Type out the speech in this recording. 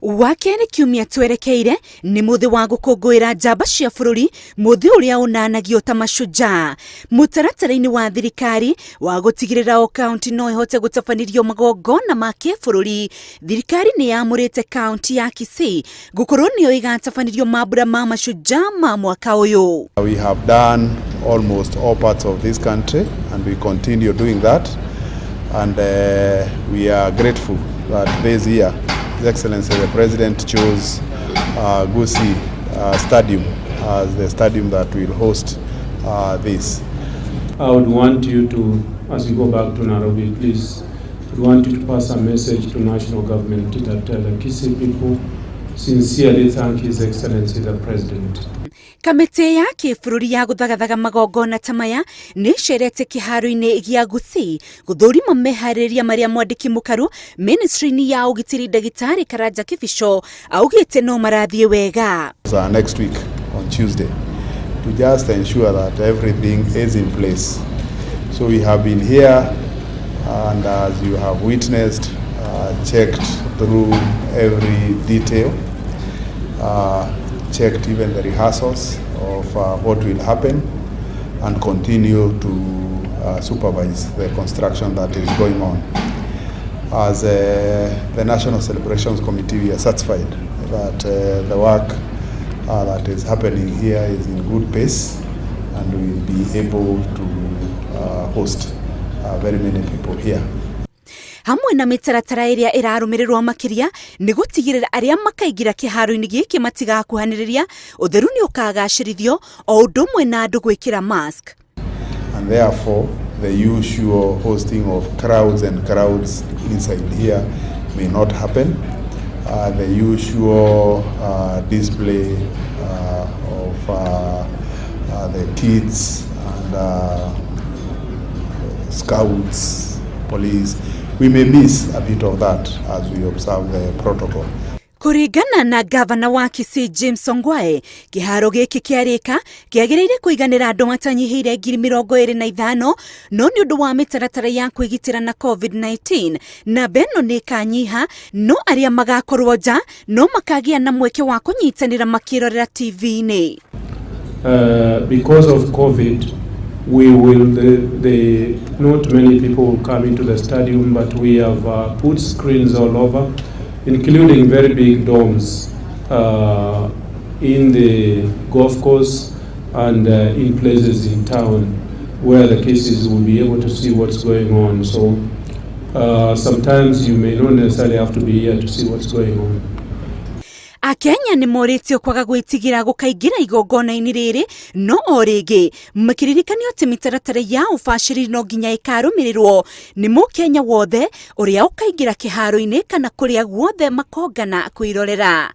Wakene kiumia twerekeire ni muthi wa gũkũngũĩra njamba cia bũrũri, muthi uria unanagio ta mashujaa mutaratara-ini wa thirikari wa gutigirira o kaunti no ihote gũtabanirio magongona ma kĩbũrũri. Thirikari ni yamũrĩte kaunti ya Kisii gũkorwo nĩyo igatabanirio mambura ma mashujaa ma mwaka uyu. We have done almost all parts of this country and we continue doing that, and we are grateful that this year His Excellency the President chose Kisii Stadium as the stadium that will host this. I would want you to, as you go back to Nairobi, please, I want you to pass a message to national government that the Kisii people sincerely thank His Excellency the President. Kamĩtĩ ya kĩbũrũri ya gũthagathaga magongona ta maya nĩ ĩcerete kĩharo-inĩ gĩa Kisii gũthũrima meharĩrĩria marĩa mwandĩki mũkaru ministry-inĩ ya ũgitĩri Ndagĩtarĩ Karanja Kĩbico augĩte no marathiĩ wega. Next week on Tuesday to just ensure that everything is in place. So we have been here and as you have witnessed, checked through every detail, checked even the rehearsals of what will happen and continue to supervise the construction that is going on. As the National Celebrations Committee, we are satisfied that the work that is happening here is in good pace and we will be able to host very many people here. Hamwe na mĩtaratara ĩrĩa ĩrarũmĩrĩrwo makĩria nĩ gũtigĩrĩra arĩa makaingĩra kĩharo-inĩ gĩkĩ matigakuhanĩrĩria, ũtheru nĩ ũkagacĩrithio o ũndũ ũmwe na andũ gwĩkĩra mask. And therefore the usual hosting of crowds inside here may not happen. The usual display of the kids and scouts, police, we may miss a bit of that as we observe the protocol. Kũringana na gavana wa Kisii James Ongwae, kĩharo gĩkĩ kĩarĩka kĩagĩrĩire kũiganĩra andũ matanyihĩire 25,000 no nĩ ũndũ wa mĩtaratara ya kwĩgitĩra na COVID-19 na beno nĩ kanyiha no arĩa magakorwo nja no makagĩa na mweke wa kũnyitanĩra makĩrorera TV-inĩ. Because of COVID, we will not many people will come into the stadium, but we have put screens all over, including very big domes in the golf course and in places in town where the cases will be able to see what's going on. So sometimes you may not necessarily have to be here to see what's going on. Akenya nĩ moritio kwaga gwĩtigĩra gũkaingĩra igongona-inĩ rĩrĩ no o rĩngĩ makĩririkanio atĩ mĩtaratara ya ũbacĩrĩri no nginya ĩkarũmĩrĩrwo nĩ mũkenya wothe ũrĩa ũkaingĩra kĩharo-inĩ kana kũrĩa guothe makongana kwĩrorera.